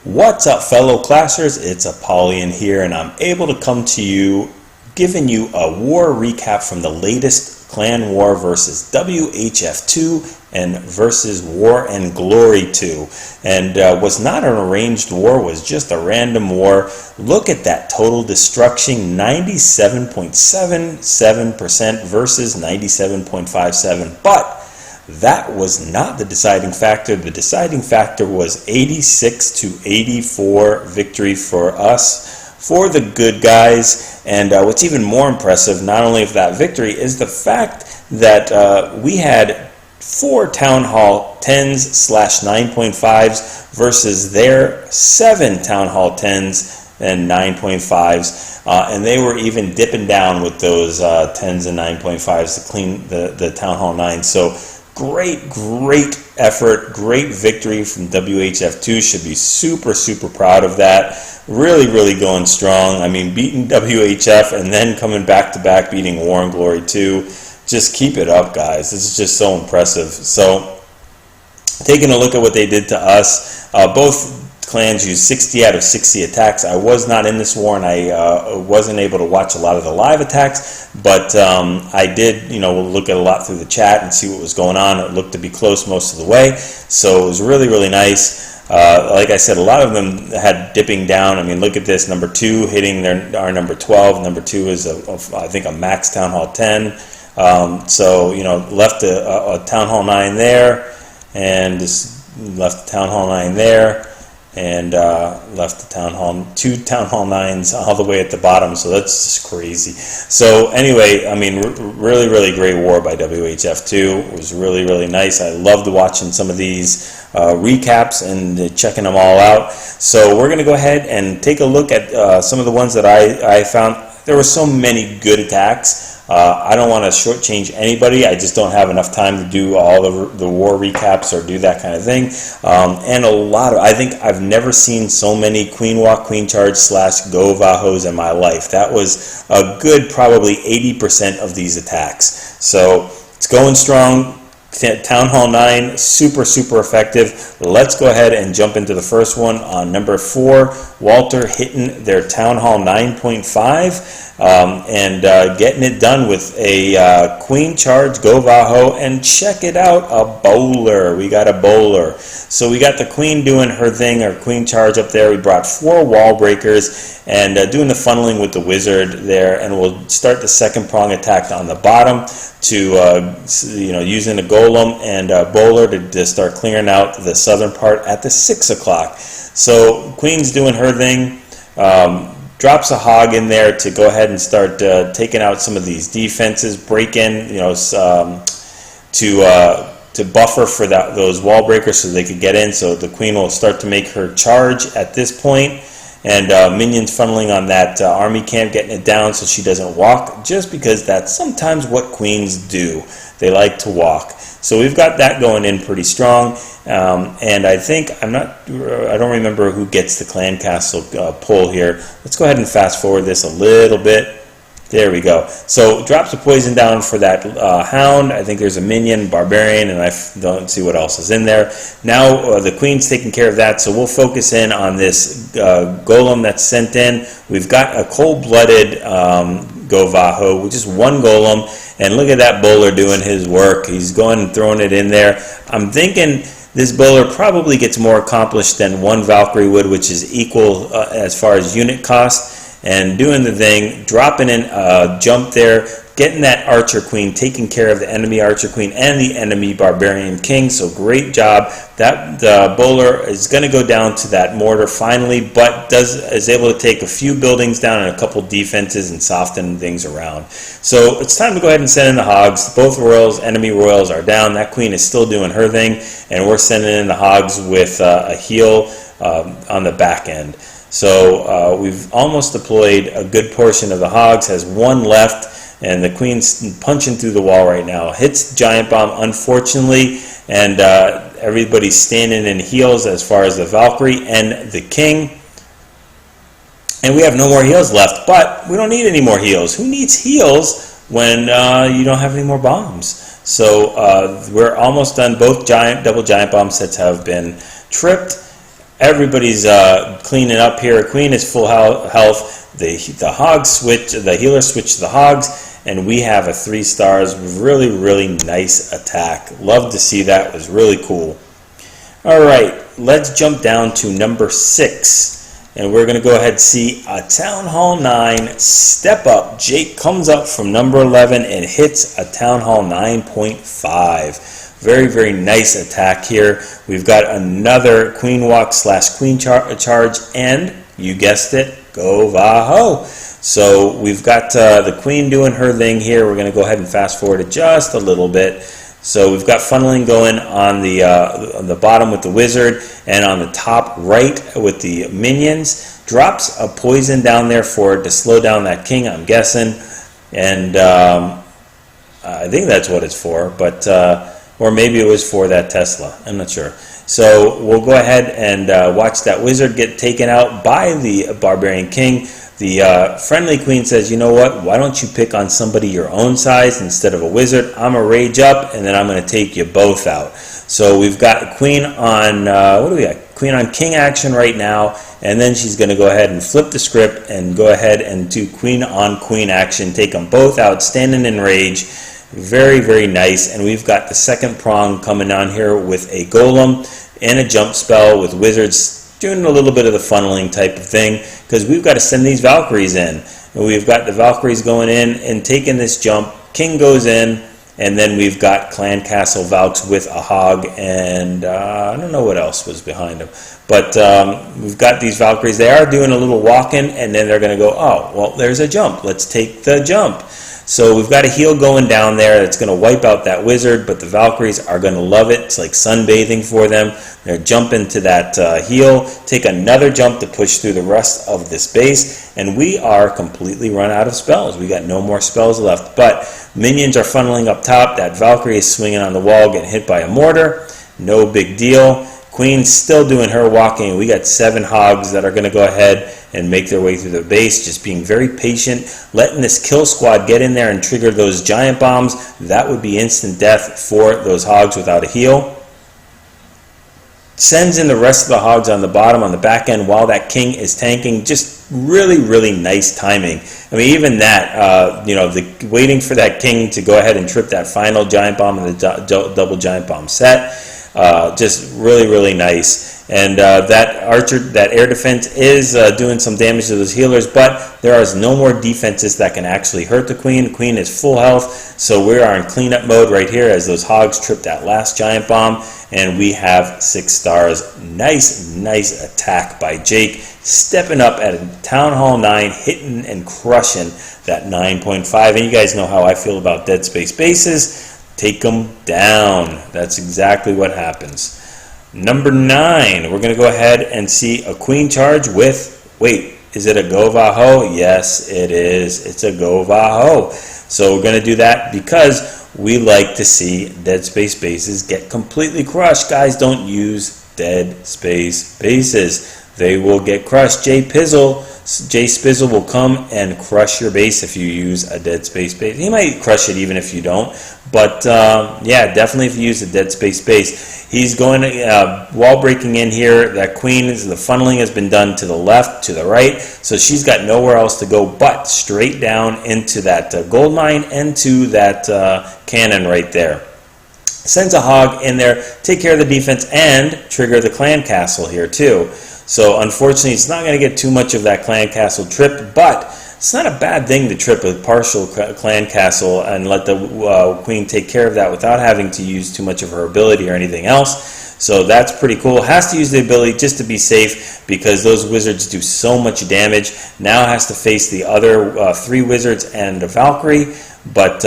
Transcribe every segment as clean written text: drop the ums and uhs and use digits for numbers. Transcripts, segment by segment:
What's up, fellow classers? It's Apollyon here, and I'm able to come to you giving you a war recap from the latest clan war versus WHF2 and versus War and Glory 2. And was not an arranged war, was just a random war. Look at that total destruction, 97.77% versus 97.57%. But that was not the deciding factor. The deciding factor was 86-84 victory for us, for the good guys. And what's even more impressive, not only of that victory, is the fact that we had 4 Town Hall 10s/9.5s versus their 7 Town Hall 10s and 9.5s, and they were even dipping down with those 10s and 9.5s to clean the Town Hall 9. So great effort, great victory from WHF2. Should be super proud of that. Really going strong. I mean, beating WHF and then coming back to back beating War and Glory 2. Just keep it up, guys. This is just so impressive. So taking a look at what they did to us, both clans used 60 out of 60 attacks. I was not in this war, and I wasn't able to watch a lot of the live attacks, but I did, look at a lot through the chat and see what was going on. It looked to be close most of the way, so it was really nice. Like I said, a lot of them had dipping down. I mean, look at this, number 2 hitting our number 12. Number 2 is, I think, a max Town Hall 10. So, left a Town Hall 9 there, and just left the Town Hall 9 there, and left the Town Hall 2 Town Hall 9s all the way at the bottom. So that's just crazy. So anyway, I mean, really great war by WHF2. It was really nice. I loved watching some of these recaps and checking them all out. So we're going to go ahead and take a look at some of the ones that I found. There were so many good attacks. I don't want to shortchange anybody. I just don't have enough time to do all the war recaps or do that kind of thing. And I think I've never seen so many Queen Walk, Queen Charge / GoVaHos in my life. That was a good probably 80% of these attacks. So it's going strong. Town Hall 9, super effective. Let's go ahead and jump into the first one on number 4. Walter hitting their Town Hall 9.5 and getting it done with a Queen Charge GoVaHo, and check it out, a bowler. We got a bowler. So we got the Queen doing her thing, our Queen Charge up there. We brought 4 wall breakers and doing the funneling with the wizard there, and we'll start the second prong attack on the bottom to using a golem and a bowler to start clearing out the southern part at the 6 o'clock. So Queen's doing her thing, drops a hog in there to go ahead and start taking out some of these defenses, break in, to buffer for those wall breakers so they could get in. So the Queen will start to make her charge at this point, and minions funneling on that army camp, getting it down so she doesn't walk, just because that's sometimes what queens do. They like to walk. So we've got that going in pretty strong, and I think I don't remember who gets the clan castle pull here. Let's go ahead and fast forward this a little bit. There we go. So drops a poison down for that hound. I think there's a minion, barbarian, and I don't see what else is in there. Now the Queen's taking care of that, so we'll focus in on this golem that's sent in. We've got a cold-blooded GoVaHo with just 1 golem, and look at that bowler doing his work. He's going and throwing it in there. I'm thinking this bowler probably gets more accomplished than 1 Valkyrie would, which is equal as far as unit cost. And doing the thing, dropping in a jump there, getting that Archer Queen, taking care of the enemy Archer Queen and the enemy Barbarian King. So great job. That the bowler is going to go down to that mortar finally, but is able to take a few buildings down and a couple defenses and soften things around. So it's time to go ahead and send in the hogs. Both royals, enemy royals, are down. That Queen is still doing her thing, and we're sending in the hogs with a heal on the back end. So we've almost deployed a good portion of the hogs, has 1 left, and the Queen's punching through the wall right now. Hits Giant Bomb, unfortunately, and everybody's standing in heals as far as the Valkyrie and the King. And we have no more heals left, but we don't need any more heals. Who needs heals when you don't have any more bombs? So we're almost done. Both double giant bomb sets have been tripped. Everybody's cleaning up here. Queen is full health. The hogs switch. The healers switch to the hogs, and we have a 3 stars. Really, really nice attack. Love to see that. It was really cool. All right, let's jump down to number 6, and we're going to go ahead and see a Town Hall 9 step up. Jake comes up from number 11 and hits a Town Hall 9.5. Very, very nice attack here. We've got another Queen Walk / Queen Charge, and you guessed it, GoVaHo. So we've got the Queen doing her thing here. We're going to go ahead and fast forward it just a little bit. So we've got funneling going on the bottom with the wizard, and on the top right with the minions. Drops a poison down there for it to slow down that king, I'm guessing. And I think that's what it's for, but or maybe it was for that Tesla. I'm not sure. So we'll go ahead and watch that wizard get taken out by the barbarian king. The friendly queen says, you know what, why don't you pick on somebody your own size instead of a wizard? I'm going to rage up, and then I'm going to take you both out. So we've got queen on, what do we got? Queen on king action right now, and then she's going to go ahead and flip the script and go ahead and do queen on queen action. Take them both out, standing in rage. Very, very nice. And we've got the second prong coming on here with a golem and a jump spell with wizards doing a little bit of the funneling type of thing, because we've got to send these Valkyries in. And we've got the Valkyries going in and taking this jump. King goes in, and then we've got Clan Castle Valks with a hog, and I don't know what else was behind them. But we've got these Valkyries. They are doing a little walk-in, and then they're going to go, oh, well, there's a jump. Let's take the jump. So we've got a heal going down there that's going to wipe out that wizard, but the Valkyries are going to love it. It's like sunbathing for them. They're jumping to that heal, take another jump to push through the rest of this base, and we are completely run out of spells. We got no more spells left, but minions are funneling up top. That Valkyrie is swinging on the wall, getting hit by a mortar. No big deal. Queen's still doing her walking. We got 7 hogs that are going to go ahead and make their way through the base, just being very patient, letting this kill squad get in there and trigger those giant bombs. That would be instant death for those hogs without a heal. Sends in the rest of the hogs on the bottom, on the back end, while that king is tanking. Just really, really nice timing. I mean, even that, waiting for that king to go ahead and trip that final giant bomb in the double giant bomb set. Just really, really nice. And that archer, that air defense is doing some damage to those healers, but there is no more defenses that can actually hurt the queen. The queen is full health, so we are in cleanup mode right here as those hogs trip that last giant bomb, and we have 6 stars. Nice, nice attack by Jake, stepping up at a Town Hall 9, hitting and crushing that 9.5. And you guys know how I feel about Dead Space bases. Take them down. That's exactly what happens. Number 9, we're going to go ahead and see a queen charge with, wait, is it a GoVaHo? Yes, it is. It's a GoVaHo. So we're going to do that because we like to see Dead Space bases get completely crushed. Guys, don't use Dead Space bases. They will get crushed. Jay Spizzle will come and crush your base if you use a Dead Space base. He might crush it even if you don't. But yeah, definitely if you use a Dead Space base. He's going wall breaking in here. That queen, the funneling has been done to the left, to the right. So she's got nowhere else to go but straight down into that gold mine and to that cannon right there. Sends a hog in there, take care of the defense, and trigger the clan castle here too. So unfortunately, it's not going to get too much of that clan castle trip, but it's not a bad thing to trip a partial clan castle and let the queen take care of that without having to use too much of her ability or anything else. So that's pretty cool. Has to use the ability just to be safe because those wizards do so much damage. Now has to face the other 3 wizards and a Valkyrie. But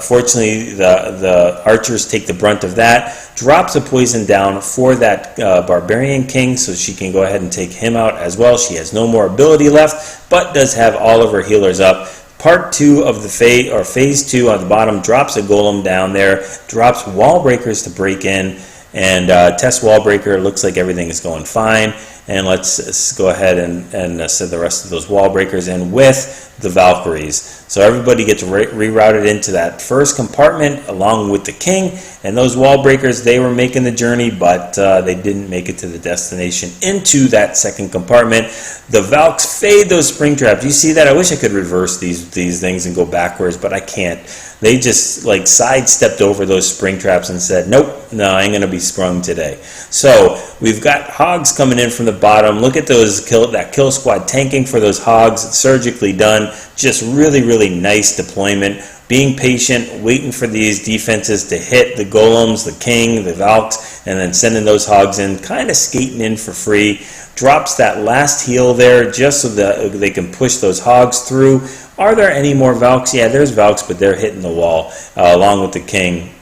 fortunately, the archers take the brunt of that. Drops a poison down for that barbarian king, so she can go ahead and take him out as well. She has no more ability left, but does have all of her healers up. Part 2 of the phase 2 on the bottom drops a golem down there. Drops wall breakers to break in. And test wall breaker, looks like everything is going fine. and let's go ahead and send the rest of those wall breakers in with the Valkyries. So everybody gets rerouted into that first compartment along with the king, and those wall breakers, they were making the journey, but they didn't make it to the destination into that second compartment. The Valks fade those spring traps. You see that? I wish I could reverse these things and go backwards, but I can't. They just like sidestepped over those spring traps and said, nope, no, I ain't gonna be sprung today. So we've got hogs coming in from the bottom. Look at those that kill squad tanking for those hogs, surgically done. Just really nice deployment. Being patient, waiting for these defenses to hit the golems, the king, the Valks, and then sending those hogs in, kind of skating in for free. Drops that last heal there just so that they can push those hogs through. Are there any more Valks? Yeah, there's Valks, but they're hitting the wall along with the king.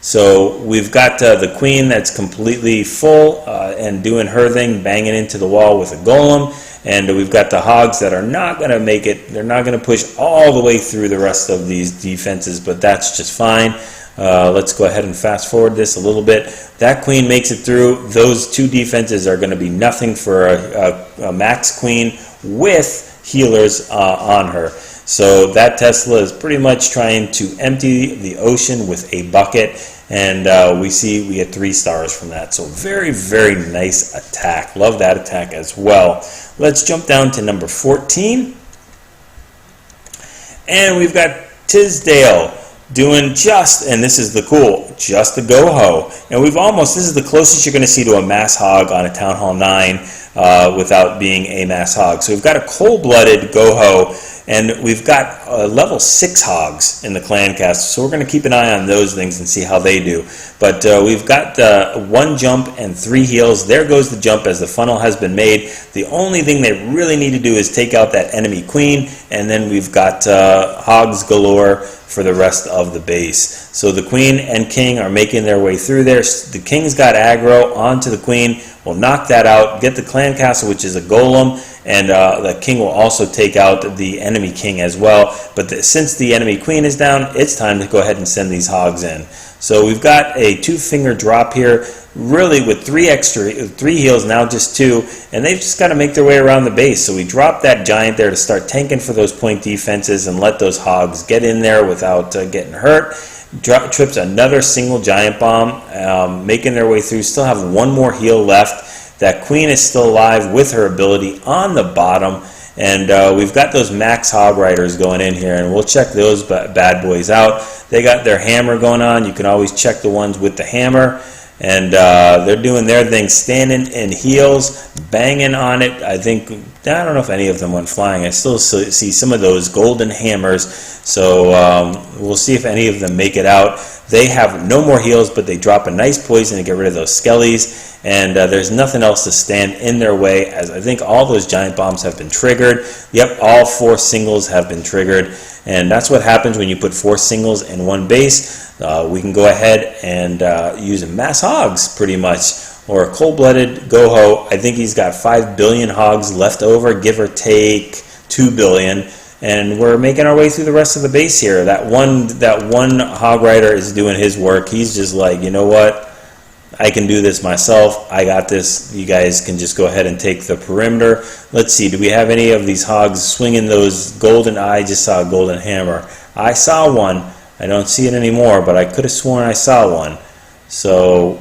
So we've got the queen that's completely full and doing her thing, banging into the wall with a golem. And we've got the hogs that are not going to make it. They're not going to push all the way through the rest of these defenses, but that's just fine. Let's go ahead and fast forward this a little bit. That queen makes it through. Those two defenses are going to be nothing for a max queen with healers on her. So that Tesla is pretty much trying to empty the ocean with a bucket, and we get 3 stars from that. So very nice attack. Love that attack as well. Let's jump down to number 14, and we've got Tisdale doing and this is the just the GoHo. And this is the closest you're going to see to a mass hog on a Town Hall 9 without being a mass hog. So we've got a cold-blooded GoHo, and we've got level 6 hogs in the clan cast. So we're going to keep an eye on those things and see how they do. But we've got 1 jump and 3 heals. There goes the jump as the funnel has been made. The only thing they really need to do is take out that enemy queen, and then we've got hogs galore for the rest of the base. So the queen and king are making their way through there. The king's got aggro onto the queen. We'll knock that out, get the clan castle, which is a golem, and the king will also take out the enemy king as well. But since the enemy queen is down, it's time to go ahead and send these hogs in. So we've got a 2-finger drop here, really with 3 heals, now just 2, and they've just got to make their way around the base. So we drop that giant there to start tanking for those point defenses and let those hogs get in there without getting hurt. Trips another single giant bomb, making their way through. Still have 1 more heal left. That queen is still alive with her ability on the bottom. And we've got those max hog riders going in here, and we'll check those bad boys out. They got their hammer going on. You can always check the ones with the hammer. And they're doing their thing, standing in heels, banging on it. I don't know if any of them went flying. I still see some of those golden hammers. So we'll see if any of them make it out. They have no more heals, but they drop a nice poison to get rid of those skellies. And there's nothing else to stand in their way, as I think all those giant bombs have been triggered. Yep, all 4 singles have been triggered. And that's what happens when you put 4 singles in one base. We can go ahead and use mass hogs pretty much, or a cold-blooded GoHo. I think he's got 5 billion hogs left over, give or take 2 billion. And we're making our way through the rest of the base here. That one hog rider is doing his work. He's just like, you know what? I can do this myself. I got this. You guys can just go ahead and take the perimeter. Let's see. Do we have any of these hogs swinging those golden? I just saw a golden hammer. I saw one. I don't see it anymore, but I could have sworn I saw one. So,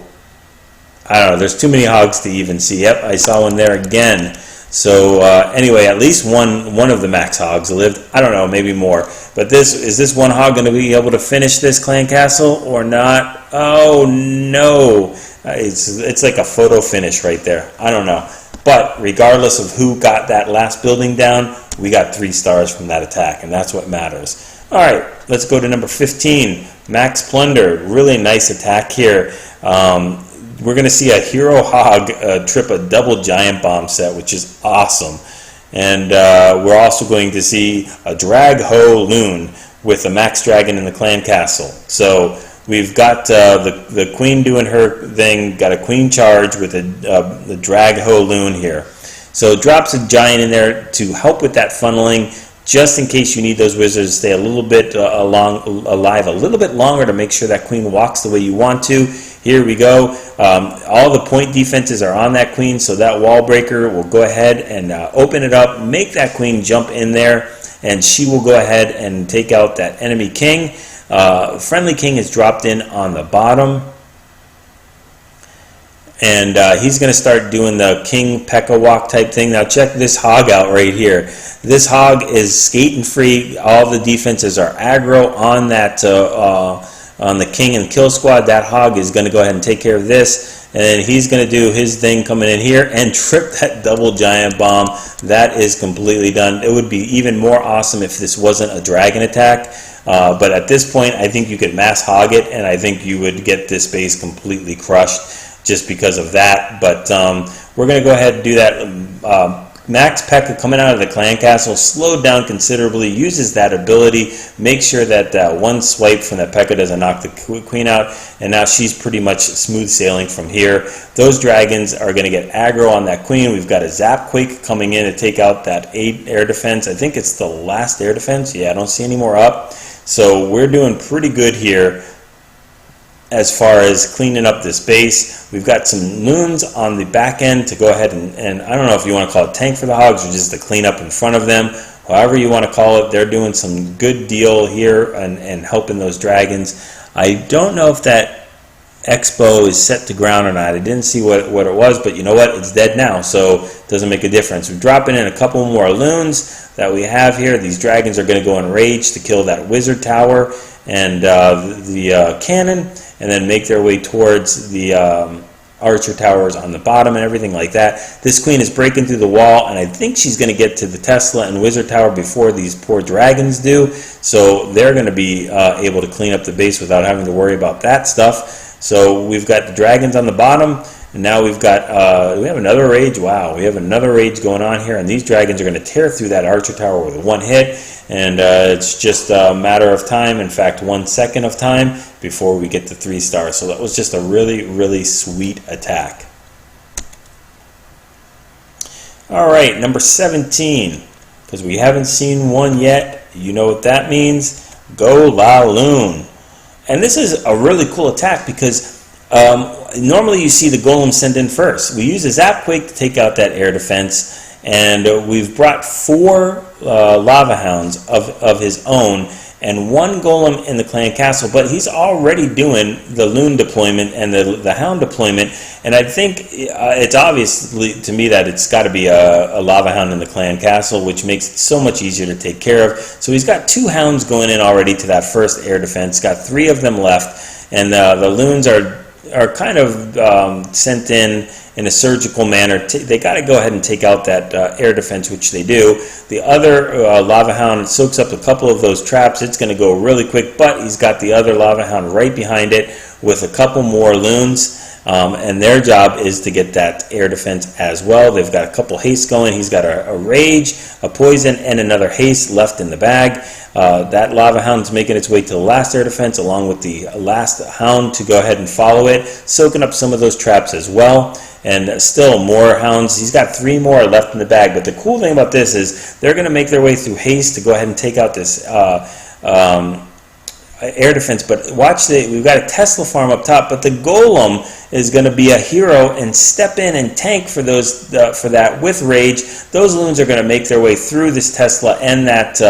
I don't know. There's too many hogs to even see. Yep, I saw one there again. So, anyway, at least one of the max hogs lived. I don't know, maybe more. But is this one hog going to be able to finish this clan castle or not? Oh, no. It's like a photo finish right there. I don't know. But regardless of who got that last building down, we got 3 stars from that attack, and that's what matters. All right, let's go to number 15, Max Plunder. Really nice attack here. We're going to see a hero hog trip a double giant bomb set, which is awesome. And we're also going to see a GoDragHoLoon with a max dragon in the clan castle. So we've got the queen doing her thing, got a queen charge with the GoDragHoLoon here. So it drops a giant in there to help with that funneling, just in case you need those wizards to stay a little bit alive a little bit longer to make sure that queen walks the way you want to. Here we go. All the point defenses are on that queen, so that wall breaker will go ahead and open it up, make that queen jump in there, and she will go ahead and take out that enemy king. Friendly king is dropped in on the bottom, and he's going to start doing the king Pekka walk type thing. Now check this hog out right here. This hog is skating free. All the defenses are aggro on that on the king and kill squad. That hog is going to go ahead and take care of this, and then he's going to do his thing coming in here and trip that double giant bomb. That is completely done. It would be even more awesome if this wasn't a dragon attack. But at this point, I think you could mass hog it, and I think you would get this base completely crushed just because of that. But we're going to go ahead and do that. Max Pekka coming out of the clan castle, slowed down considerably, uses that ability, make sure that one swipe from that Pekka doesn't knock the queen out, and now she's pretty much smooth sailing from here. Those dragons are going to get aggro on that queen. We've got a Zap Quake coming in to take out that 8 air defense. I think it's the last air defense. Yeah, I don't see any more up. So we're doing pretty good here as far as cleaning up this base. We've got some loons on the back end to go ahead and I don't know if you want to call it tank for the hogs or just to clean up in front of them. However you want to call it, they're doing some good deal here and helping those dragons. I don't know if that Expo is set to ground or not. I didn't see what it was, but you know what? It's dead now, so it doesn't make a difference. We're dropping in a couple more loons that we have here. These dragons are going to go in rage to kill that wizard tower and the cannon, and then make their way towards the archer towers on the bottom and everything like that. This queen is breaking through the wall, and I think she's going to get to the Tesla and wizard tower before these poor dragons do, so they're going to be able to clean up the base without having to worry about that stuff. So we've got the dragons on the bottom, and now we've got we have another rage. Wow, we have another rage going on here, and these dragons are going to tear through that archer tower with one hit, and it's just a matter of time, in fact 1 second of time, before we get to 3 stars. So that was just a really, really sweet attack. Alright, number 17, because we haven't seen one yet. You know what that means. GoLaLoon. And this is a really cool attack because normally you see the golem send in first. We use a Zap Quake to take out that air defense, and we've brought 4 lava hounds of his own and 1 golem in the clan castle, but he's already doing the loon deployment and the hound deployment, and I think it's obviously to me that it's got to be a lava hound in the clan castle, which makes it so much easier to take care of. So he's got 2 hounds going in already to that first air defense, got 3 of them left, and the loons are kind of sent in a surgical manner. They got to go ahead and take out that air defense, which they do. The other lava hound soaks up a couple of those traps. It's going to go really quick, but he's got the other lava hound right behind it with a couple more loons, and their job is to get that air defense as well. They've got a couple haste going. He's got a rage, a poison, and another haste left in the bag. That lava hound's making its way to the last air defense along with the last hound to go ahead and follow it, soaking up some of those traps as well. And still more hounds. He's got 3 more left in the bag. But the cool thing about this is they're going to make their way through haste to go ahead and take out this air defense. But watch, we've got a Tesla farm up top, but the golem is going to be a hero and step in and tank for those for that with rage. Those loons are going to make their way through this Tesla and that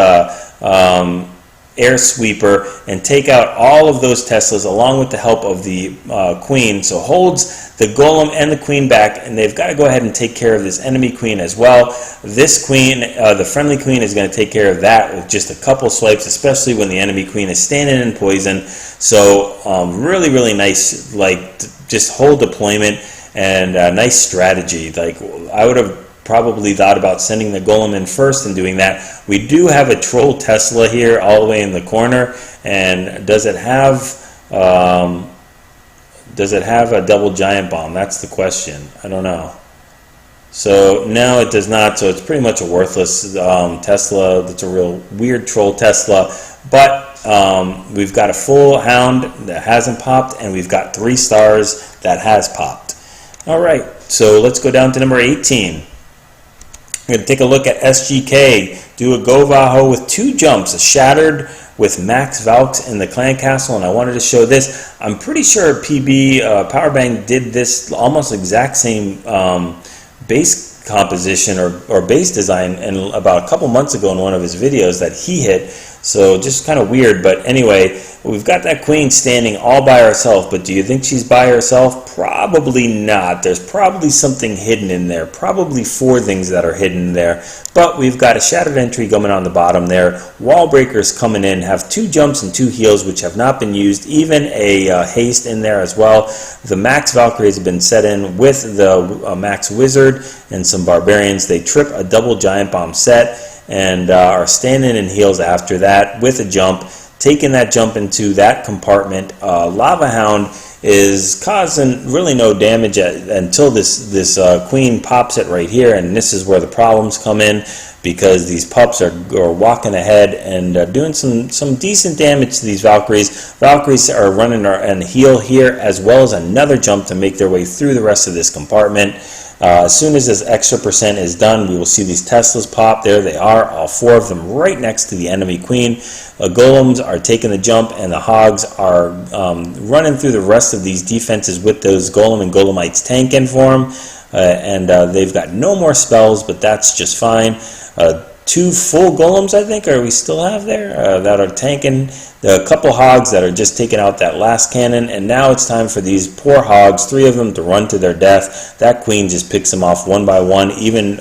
air sweeper and take out all of those Teslas along with the help of the queen. So holds the golem and the queen back, and they've got to go ahead and take care of this enemy queen as well. This queen, the friendly queen, is going to take care of that with just a couple swipes, especially when the enemy queen is standing in poison. So really, really nice, like just whole deployment and nice strategy. Like I would have probably thought about sending the golem in first and doing that. We do have a troll Tesla here all the way in the corner, and does it have a double giant bomb? That's the question. I don't know. So no, it does not. So it's pretty much a worthless Tesla. That's a real weird troll Tesla. But we've got a full hound that hasn't popped, and we've got 3 stars that has popped. All right, so let's go down to number 18. We're going to take a look at SGK, do a GoVaHo with 2 jumps, a shattered with max Valks in the clan castle, and I wanted to show this. I'm pretty sure PB Powerbang did this almost exact same base composition or base design and about a couple months ago in one of his videos that he hit. So just kind of weird, but anyway, we've got that queen standing all by herself, but do you think she's by herself? Probably not. There's probably something hidden in there, probably 4 things that are hidden in there, but we've got a shattered entry coming on the bottom there, wall breakers coming in, have 2 jumps and 2 heals which have not been used, even a haste in there as well. The max Valkyries have been set in with the max wizard and some barbarians. They trip a double giant bomb set and are standing in heals after that with a jump, taking that jump into that compartment. Lava Hound is causing really no damage until this queen pops it right here, and this is where the problems come in, because these pups are walking ahead and doing some decent damage to these Valkyries. Valkyries are running and heal here, as well as another jump to make their way through the rest of this compartment. As soon as this extra % is done, we will see these Teslas pop. There they are, all 4 of them right next to the enemy queen. Golems are taking the jump, and the Hogs are running through the rest of these defenses with those Golem and Golemites tanking for them. They've got no more spells, but that's just fine. 2 full Golems, I think, we still have there that are tanking. A couple Hogs that are just taking out that last cannon, and now it's time for these poor Hogs, 3 of them, to run to their death. That queen just picks them off one by one, even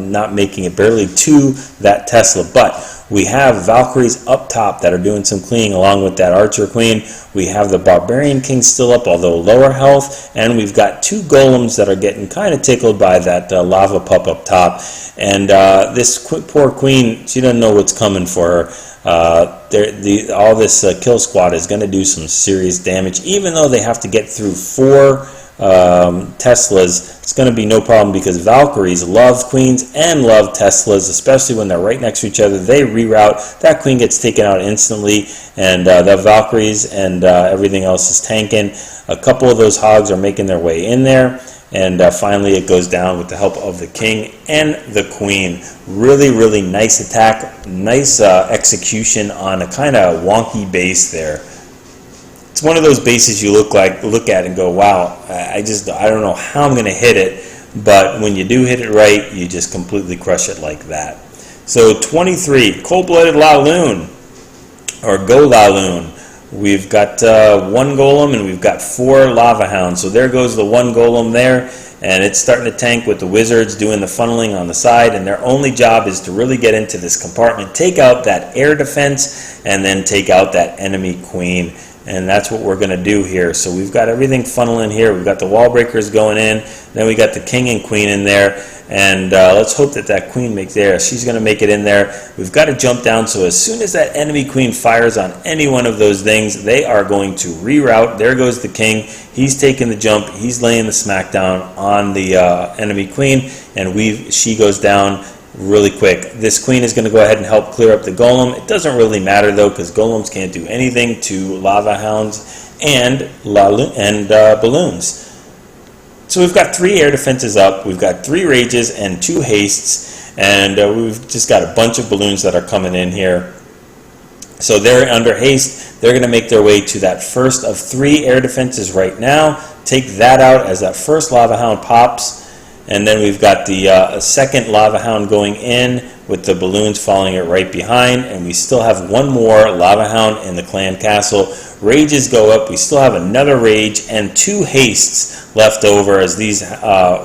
not making it barely to that Tesla. But we have Valkyries up top that are doing some cleaning along with that Archer Queen. We have the Barbarian King still up, although lower health, and we've got 2 Golems that are getting kind of tickled by that lava pup up top. And this poor queen, she doesn't know what's coming for her. All this kill squad is going to do some serious damage, even though they have to get through 4 Teslas. It's going to be no problem, because Valkyries love queens and love Teslas, especially when they're right next to each other. They reroute. That queen gets taken out instantly, and the Valkyries and everything else is tanking. A couple of those Hogs are making their way in there, and finally it goes down with the help of the king and the queen. Really, really nice attack, nice execution on a kind of wonky base there. It's one of those bases you look at and go, wow, I don't know how I'm going to hit it, but when you do hit it right, you just completely crush it like that. So 23, Cold-Blooded LaLoon, or GoLaLoon. We've got 1 Golem, and we've got 4 Lava Hounds. So there goes the 1 Golem there, and it's starting to tank with the wizards doing the funneling on the side, and their only job is to really get into this compartment, take out that air defense, and then take out that enemy queen. And that's what we're going to do here. So we've got everything funneling here. We've got the wall breakers going in. Then we got the king and queen in there. And let's hope that queen makes there. She's going to make it in there. We've got to jump down. So as soon as that enemy queen fires on any one of those things, they are going to reroute. There goes the king. He's taking the jump. He's laying the smackdown on the enemy queen. And she goes down really quick. This queen is going to go ahead and help clear up the golem. It doesn't really matter though, because golems can't do anything to lava hounds and balloons. So we've got 3 air defenses up, we've got 3 rages and 2 hastes, and we've just got a bunch of balloons that are coming in here. So they're under haste. They're going to make their way to that first of 3 air defenses right now. Take that out as that first lava hound pops. And then we've got the second Lava Hound going in with the balloons following it right behind. And we still have 1 more Lava Hound in the clan castle. Rages go up. We still have another rage and 2 hastes left over as these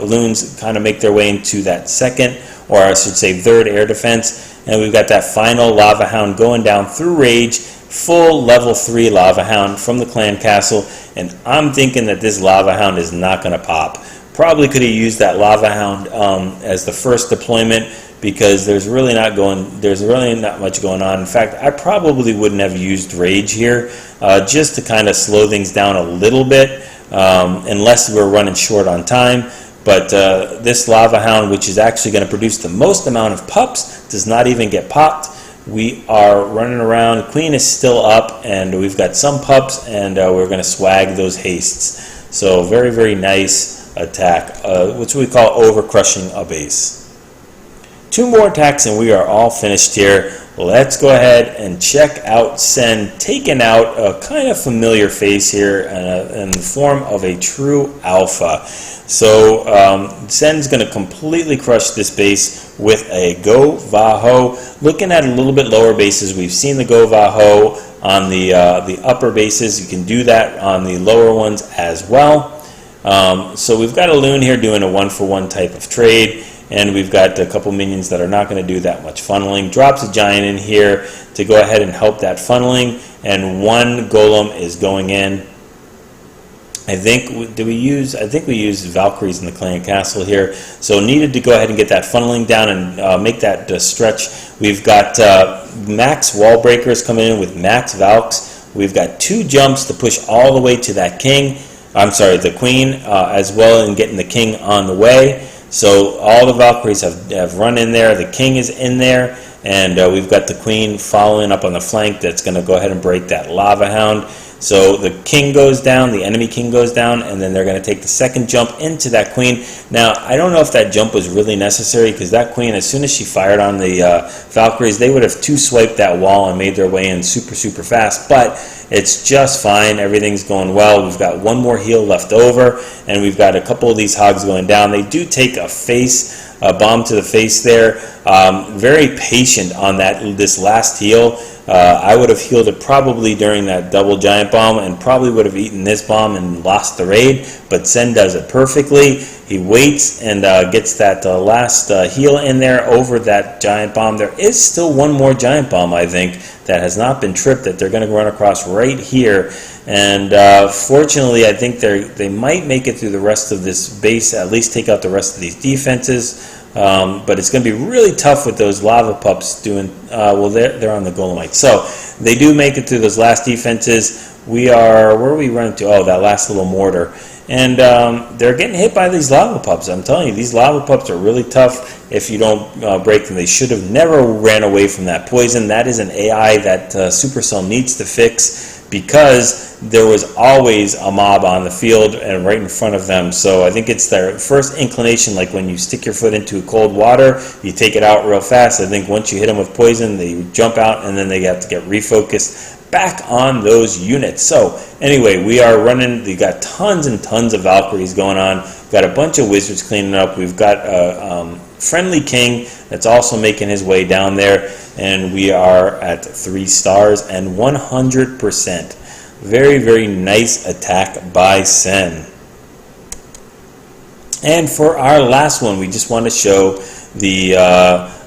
loons kind of make their way into that second, or I should say 3rd air defense. And we've got that final Lava Hound going down through rage. Full level 3 Lava Hound from the clan castle. And I'm thinking that this Lava Hound is not going to pop. Probably could have used that Lava Hound as the first deployment, because there's really not much going on. In fact, I probably wouldn't have used Rage here, just to kind of slow things down a little bit, unless we're running short on time. But this Lava Hound, which is actually going to produce the most amount of pups, does not even get popped. We are running around. Queen is still up, and we've got some pups, and we're going to swag those hastes. So very, very nice attack, which we call over crushing a base. 2 more attacks and we are all finished here. let's go ahead and check out Sen taking out a kind of familiar face here in the form of a true alpha. So Sen's going to completely crush this base with a GoVaHo. Looking at a little bit lower bases, we've seen the GoVaHo on the upper bases. You can do that on the lower ones as well. So we've got a LaLoon here doing a 1-for-1 type of trade, and we've got a couple minions that are not going to do that much funneling. Drops a giant in here to go ahead and help that funneling, and one golem is going in. I think we used Valkyries in the clan castle here, so needed to go ahead and get that funneling down and make that stretch. We've got max wall breakers coming in with max Valks. We've got 2 jumps to push all the way to that king. I'm sorry, the queen, as well, and getting the king on the way. So all the Valkyries have run in there. The king is in there, and we've got the queen following up on the flank. That's going to go ahead and break that lava hound. So the king goes down, the enemy king goes down, and then they're going to take the second jump into that queen. Now, I don't know if that jump was really necessary, because that queen, as soon as she fired on the Valkyries, they would have 2-swiped that wall and made their way in super fast, but it's just fine. Everything's going well. We've got 1 more heal left over, and we've got a couple of these hogs going down. They do take a bomb to the face there. Very patient on this last heal. I would have healed it probably during that double giant bomb, and probably would have eaten this bomb and lost the raid, but Sen does it perfectly. He waits and gets that last heal in there over that giant bomb. There is still 1 more giant bomb, I think, that has not been tripped, that they're going to run across right here. And fortunately, I think they might make it through the rest of this base, at least take out the rest of these defenses. But it's going to be really tough with those lava pups doing, well, they're on the Golemite. So they do make it through those last defenses. Where are we running to? Oh, that last little mortar. And they're getting hit by these lava pups. I'm telling you, these lava pups are really tough if you don't break them. They should have never ran away from that poison. That is an AI that SuperCell needs to fix, because there was always a mob on the field and right in front of them. So I think it's their first inclination, like when you stick your foot into cold water, you take it out real fast. I think once you hit them with poison, they jump out, and then they have to get refocused back on those units. So anyway, we are running. We got tons and tons of Valkyries going on. Got a bunch of wizards cleaning up. We've got a friendly king that's also making his way down there, and we are at 3 stars and 100%. Very, very nice attack by Sen. And for our last one, we just want to show the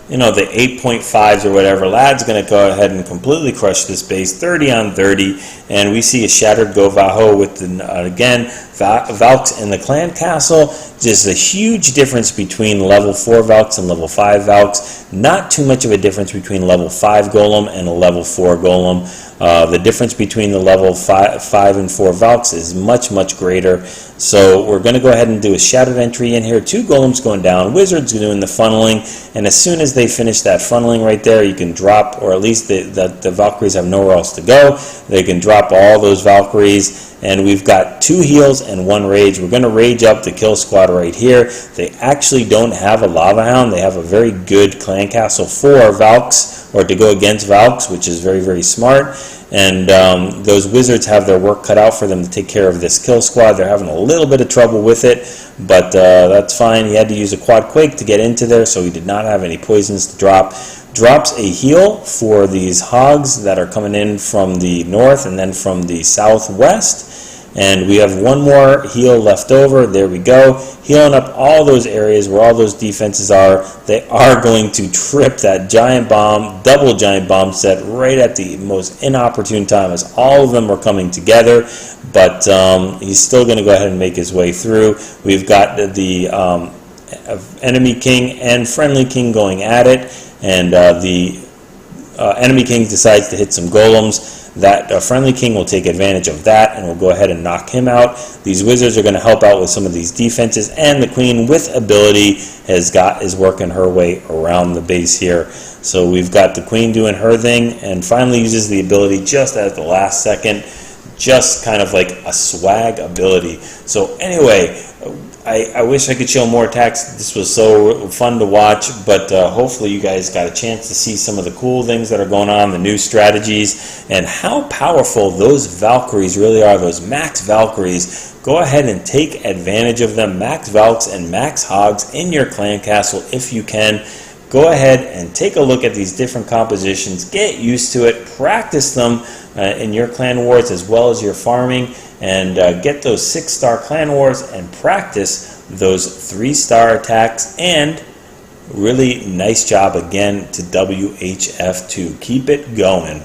the 8.5s or whatever. Lad's going to go ahead and completely crush this base, 30 on 30, and we see a shattered GoVaHo with again Valks in the clan castle. Just a huge difference between level 4 Valks and level 5 Valks. Not too much of a difference between level 5 Golem and a level 4 Golem. The difference between the level 5 and 4 Valks is much greater. So we're going to go ahead and do a shattered entry in here. 2 golems going down, wizards doing the funneling, and as soon as they finish that funneling right there, you can drop, or at least the Valkyries have nowhere else to go. They can drop all those Valkyries, and we've got 2 heals and 1 rage. We're going to rage up the kill squad right here. They actually don't have a lava hound. They have a very good clan castle for Valks, or to go against Valks, which is very smart. And those wizards have their work cut out for them to take care of this kill squad. They're having a little bit of trouble with it, but that's fine. He had to use a quad quake to get into there, so he did not have any poisons to drop. Drops a heal for these hogs that are coming in from the north and then from the southwest. And we have 1 more heal left over. There we go. Healing up all those areas where all those defenses are. They are going to trip that giant bomb, double giant bomb set right at the most inopportune time as all of them are coming together. But he's still going to go ahead and make his way through. We've got the enemy king and friendly king going at it. And the enemy king decides to hit some golems. That friendly king will take advantage of that, and we'll go ahead and knock him out. These wizards are going to help out with some of these defenses, and the queen with ability is working her way around the base here. So we've got the queen doing her thing, and finally uses the ability just at the last second, just kind of like a swag ability. So anyway, I wish I could show more attacks. This was so fun to watch, but hopefully you guys got a chance to see some of the cool things that are going on, the new strategies, and how powerful those Valkyries really are, those Max Valkyries. Go ahead and take advantage of them, Max Valks and Max Hogs in your clan castle if you can. Go ahead and take a look at these different compositions, get used to it, practice them in your clan wars as well as your farming, and get those 6-star clan wars and practice those 3-star attacks. And really nice job again to WHF2. Keep it going.